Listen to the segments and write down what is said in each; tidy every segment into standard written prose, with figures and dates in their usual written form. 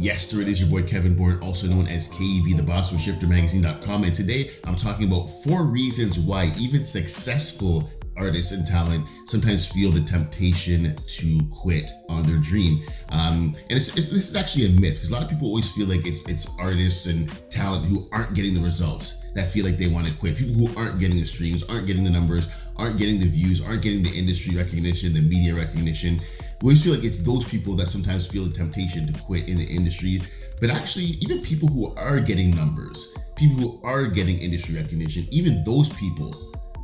Yes, sir, it is your boy Kevin Bourne, also known as KEB, the boss from ShifterMagazine.com. And today I'm talking about 4 reasons why even successful artists and talent sometimes feel the temptation to quit on their dream. And this is actually a myth, because a lot of people always feel like it's artists and talent who aren't getting the results that feel like they want to quit. People who aren't getting the streams, aren't getting the numbers, aren't getting the views, aren't getting the industry recognition, the media recognition. We always feel like it's those people that sometimes feel the temptation to quit in the industry. But actually, even people who are getting numbers, people who are getting industry recognition, even those people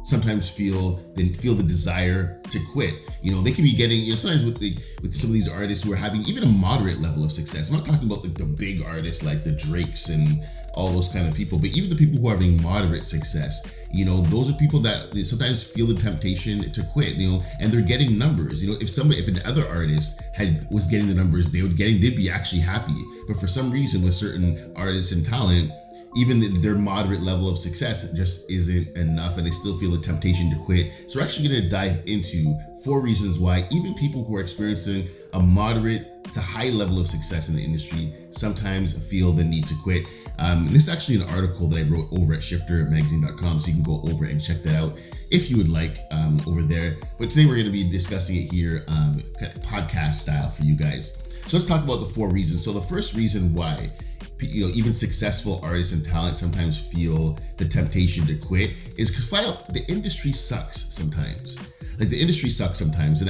sometimes feel the desire to quit. You know, they can be getting, sometimes with some of these artists who are having even a moderate level of success. I'm not talking about like the big artists like the Drakes and all those kind of people, but even the people who are having moderate success, those are people that they sometimes feel the temptation to quit, and they're getting numbers. If an other artist was getting the numbers they'd be actually happy. But for some reason with certain artists and talent, even their moderate level of success just isn't enough, and they still feel the temptation to quit. So we're actually going to dive into 4 reasons why even people who are experiencing a moderate to high level of success in the industry sometimes feel the need to quit. This is actually an article that I wrote over at ShifterMagazine.com, so you can go over and check that out if you would like over there. But today we're going to be discussing it here, podcast style for you guys. So let's talk about the 4 reasons. So the first reason why even successful artists and talent sometimes feel the temptation to quit is because flat out the industry sucks sometimes. Like the industry sucks sometimes, and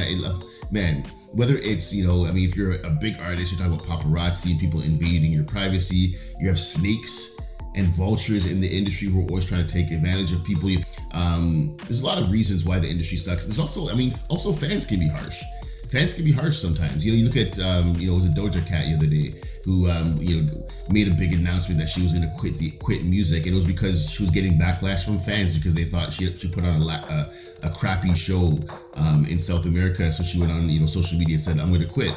whether it's, if you're a big artist, you're talking about paparazzi, people invading your privacy, you have snakes and vultures in the industry who are always trying to take advantage of people. There's a lot of reasons why the industry sucks. There's also fans can be harsh. Fans can be harsh sometimes. You look at, it was a Doja Cat the other day who, made a big announcement that she was going to quit music, and it was because she was getting backlash from fans because they thought she put on a crappy show in South America. So she went on, social media and said, "I'm going to quit."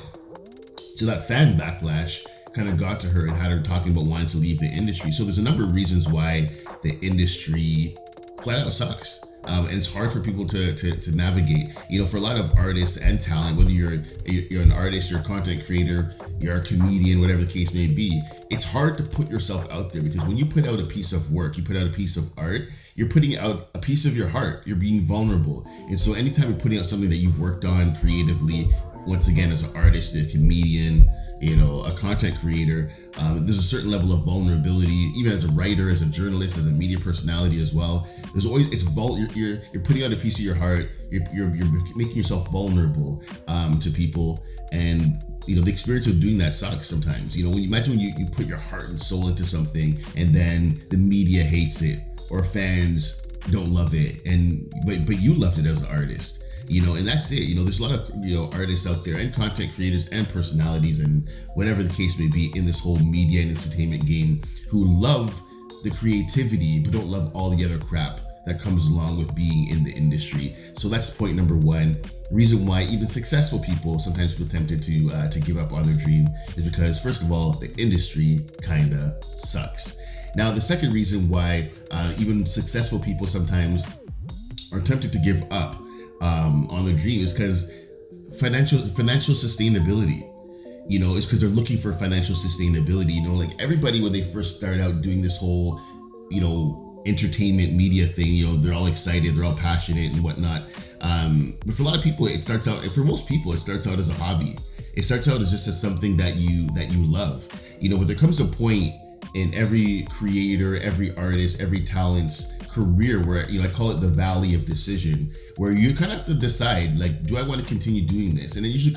So that fan backlash kind of got to her and had her talking about wanting to leave the industry. So there's a number of reasons why the industry flat out sucks. And it's hard for people to navigate. For a lot of artists and talent, whether you're an artist, you're a content creator, you're a comedian, whatever the case may be, it's hard to put yourself out there, because when you put out a piece of work, you put out a piece of art, you're putting out a piece of your heart. You're being vulnerable. And so anytime you're putting out something that you've worked on creatively, once again, as an artist, a comedian, a content creator, there's a certain level of vulnerability, even as a writer, as a journalist, as a media personality as well. There's always, you're putting out a piece of your heart, you're making yourself vulnerable to people, and the experience of doing that sucks sometimes. When you put your heart and soul into something, and then the media hates it, or fans don't love it, but you loved it as an artist. And that's it. There's a lot of, artists out there and content creators and personalities and whatever the case may be in this whole media and entertainment game who love the creativity, but don't love all the other crap that comes along with being in the industry. So that's point number 1. Reason why even successful people sometimes feel tempted to give up on their dream is because, first of all, the industry kinda sucks. Now, the second reason why even successful people sometimes are tempted to give up on their dream is because financial sustainability. It's because they're looking for financial sustainability. Like everybody, when they first start out doing this whole, entertainment media thing, they're all excited, they're all passionate and whatnot. But for a lot of people, for most people, it starts out as a hobby. It starts out as just as something that you love. But there comes a point in every creator, every artist, every talent's career where, I call it the valley of decision, where you kind of have to decide, like, do I want to continue doing this? And it usually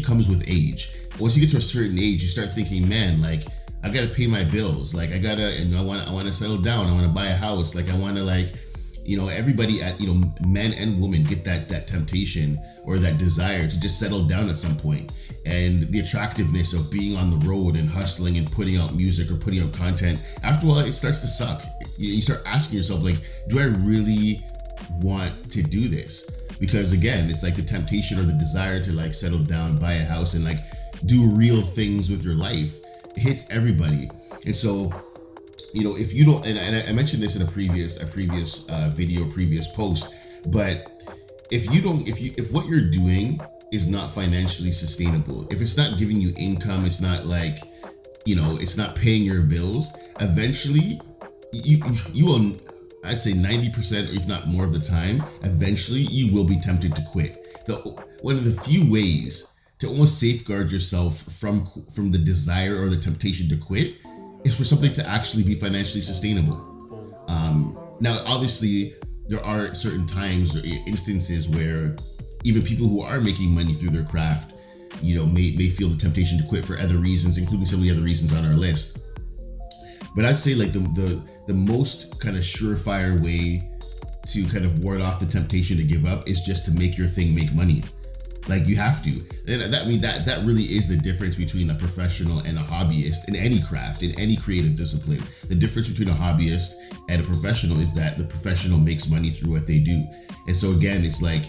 comes with age. Once you get to a certain age, you start thinking, man, like, I got to pay my bills. Like, I want to settle down. I want to buy a house. Like, I want to, like, everybody men and women get that temptation or that desire to just settle down at some point. And the attractiveness of being on the road and hustling and putting out music or putting out content, after a while, it starts to suck. You start asking yourself, like, do I really want to do this? Because again, it's like the temptation or the desire to like settle down, buy a house, and like do real things with your life hits everybody. And so, if you don't, and I mentioned this in a previous video, previous post, but if what you're doing is not financially sustainable, if it's not giving you income, it's not like it's not paying your bills, eventually you will, I'd say 90% or if not more of the time, eventually you will be tempted to quit. One of the few ways to almost safeguard yourself from the desire or the temptation to quit is for something to actually be financially sustainable. Now, obviously, there are certain times or instances where even people who are making money through their craft, may feel the temptation to quit for other reasons, including some of the other reasons on our list. But I'd say like the most kind of surefire way to kind of ward off the temptation to give up is just to make your thing make money. Like, you have to. And that really is the difference between a professional and a hobbyist in any craft, in any creative discipline. The difference between a hobbyist and a professional is that the professional makes money through what they do. And so again, it's like,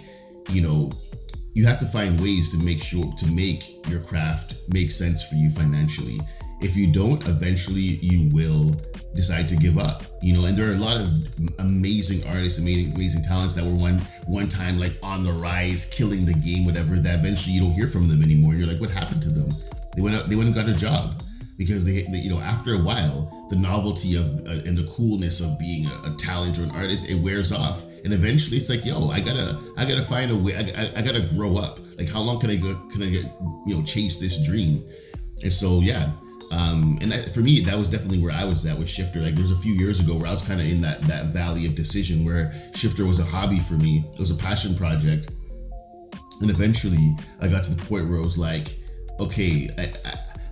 you have to find ways to make your craft make sense for you financially. If you don't, eventually you will decide to give up, and there are a lot of amazing artists, amazing talents that were one time like on the rise, killing the game, whatever, that eventually you don't hear from them anymore. You're like, what happened to them? They went and got a job, because they after a while, the novelty of and the coolness of being a talent or an artist, it wears off, and eventually it's like, I gotta find a way. I gotta grow up. Like, how long can I get chase this dream? And so and for me, that was definitely where I was at with Shifter. Like, there was a few years ago where I was kind of in that valley of decision, where Shifter was a hobby for me. It was a passion project, and eventually I got to the point where I was like, okay,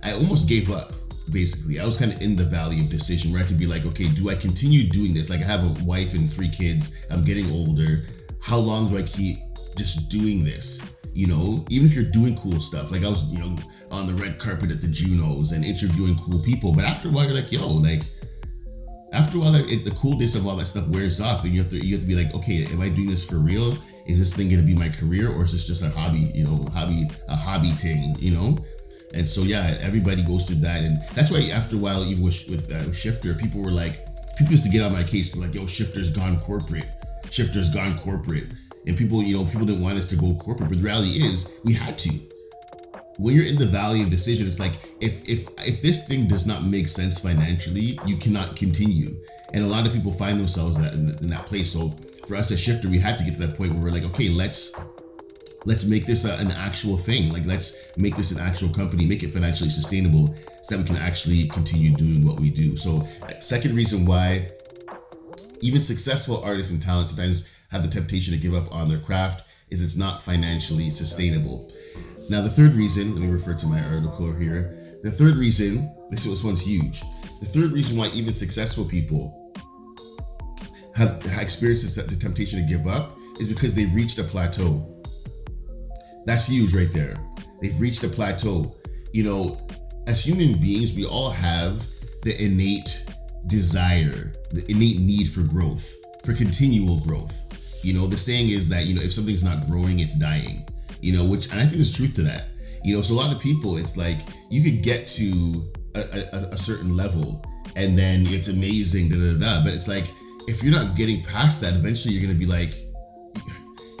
I almost gave up. Basically, I was kind of in the valley of decision where I had to be like, okay, do I continue doing this? Like, I have a wife and 3 kids. I'm getting older. How long do I keep just doing this? Even if you're doing cool stuff, like I was, on the red carpet at the Junos and interviewing cool people. But after a while, you're like, after a while, the coolness of all that stuff wears off, and you have to be like, okay, am I doing this for real? Is this thing gonna be my career, or is this just a hobby? A hobby thing, And so everybody goes through that, and that's why after a while, even with Shifter, people used to get on my case. They're like, yo, Shifter's gone corporate. And people didn't want us to go corporate, but the reality is we had to. When you're in the valley of decision, it's like, if this thing does not make sense financially, you cannot continue. And a lot of people find themselves in that place. So for us as Shifter, we had to get to that point where we're like, okay, let's make this an actual thing. Like, let's make this an actual company, make it financially sustainable, so that we can actually continue doing what we do. So second reason why even successful artists and talents sometimes have the temptation to give up on their craft is it's not financially sustainable. Now, the third reason, let me refer to my article here. The third reason, this one's huge. The third reason why even successful people have experienced the temptation to give up is because they've reached a plateau. That's huge right there. They've reached a plateau. As human beings, we all have the innate desire, the innate need for growth, for continual growth. The saying is that, if something's not growing, it's dying, and I think there's truth to that. So a lot of people, it's like, you could get to a certain level and then it's amazing, but it's like, if you're not getting past that, eventually you're going to be like,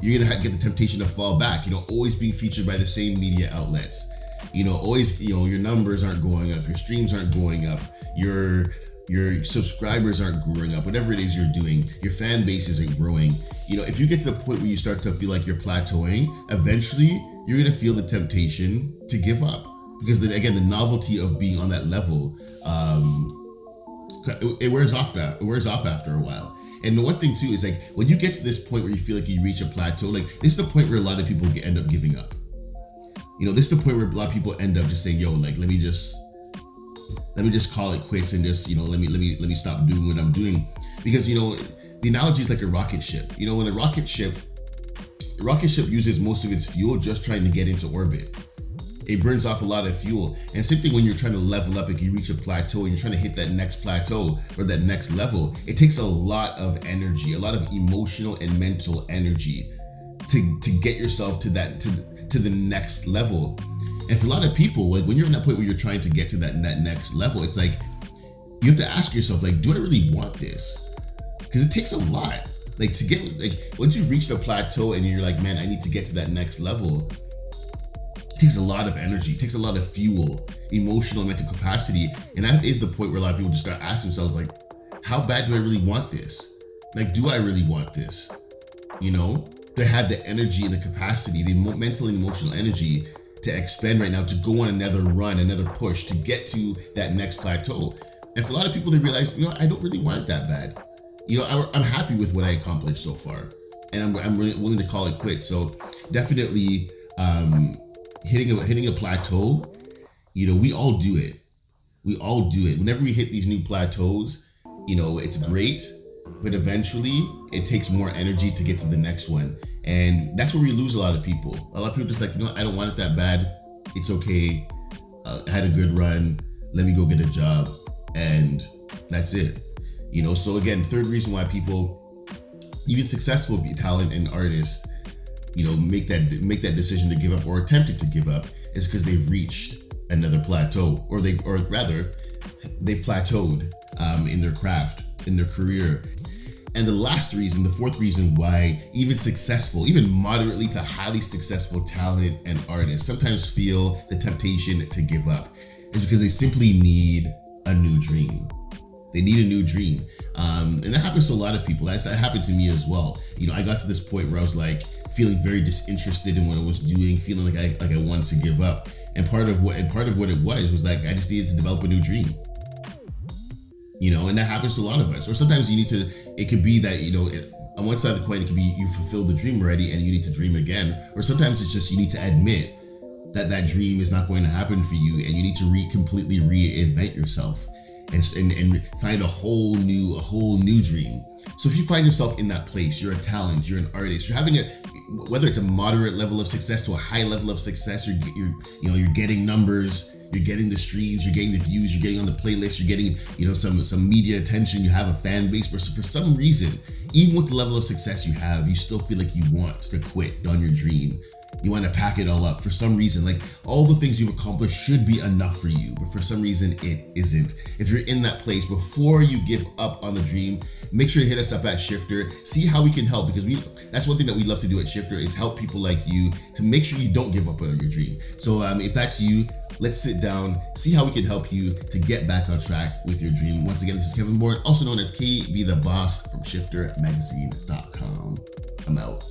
you're going to get the temptation to fall back, always being featured by the same media outlets, always, your numbers aren't going up, your streams aren't going up, your subscribers aren't growing up, whatever it is you're doing, your fan base isn't growing. If you get to the point where you start to feel like you're plateauing, eventually you're going to feel the temptation to give up, because then again, the novelty of being on that level, it wears off after a while. And the one thing too is, like, when you get to this point where you feel like you reach a plateau, like, this is the point where a lot of people end up giving up. This is the point where a lot of people end up just saying, yo, like, let me just call it quits and just, let me stop doing what I'm doing. Because, the analogy is like a rocket ship. When a rocket ship uses most of its fuel just trying to get into orbit. It burns off a lot of fuel. And same thing when you're trying to level up, if you reach a plateau and you're trying to hit that next plateau or that next level, it takes a lot of energy, a lot of emotional and mental energy to get yourself to the next level. And for a lot of people, like, when you're in that point where you're trying to get to that next level, it's like, you have to ask yourself, like, do I really want this? Because it takes a lot. Like, to get, like, once you've reached a plateau and you're like, man, I need to get to that next level, it takes a lot of energy, it takes a lot of fuel. emotional and mental capacity. And that is the point where a lot of people just start asking themselves, like, how bad do I really want this? Like, do I really want this? You know, to have the energy and the capacity, the mental and emotional energy to expend right now, to go on another run, another push, to get to that next plateau. And for a lot of people, they realize, you know, I don't really want it that bad. You know, I'm happy with what I accomplished so far, and I'm really willing to call it quits. So definitely hitting a plateau. You know, we all do it. We all do it. Whenever we hit these new plateaus, you know, it's great, but eventually it takes more energy to get to the next one. And that's where we lose a lot of people. A lot of people just like, you know, I don't want it that bad. It's okay. I had a good run. Let me go get a job. And that's it. You know, so again, third reason why people, even successful talent and artists, you know, make that decision to give up or attempted to give up is because they've reached another plateau, or they've plateaued in their craft, in their career. And the last reason, the fourth reason why even successful, even moderately to highly successful talent and artists sometimes feel the temptation to give up is because they simply need a new dream. They need a new dream. And that happens to a lot of people. That happened to me as well. You know, I got to this point where I was like feeling very disinterested in what I was doing, feeling like I wanted to give up. And part of what it was like I just needed to develop a new dream. You know, and that happens to a lot of us. Or sometimes it could be that, you know, on one side of the coin, it could be you fulfilled the dream already and you need to dream again. Or sometimes it's just you need to admit that dream is not going to happen for you, and you need to completely reinvent yourself and find a whole new dream. So if you find yourself in that place, you're a talent, you're an artist, you're having whether it's a moderate level of success to a high level of success, you're getting numbers, you're getting the streams, you're getting the views, you're getting on the playlist, you're getting, you know, some media attention, you have a fan base, but for some reason, even with the level of success you have, you still feel like you want to quit on your dream. You want to pack it all up for some reason. Like, all the things you've accomplished should be enough for you, but for some reason it isn't. If you're in that place, before you give up on the dream, make sure to hit us up at Shifter. See how we can help, because that's one thing that we love to do at Shifter, is help people like you to make sure you don't give up on your dream. So if that's you, let's sit down, see how we can help you to get back on track with your dream. Once again, this is Kevin Bourne, also known as KB the Boss from ShifterMagazine.com. I'm out.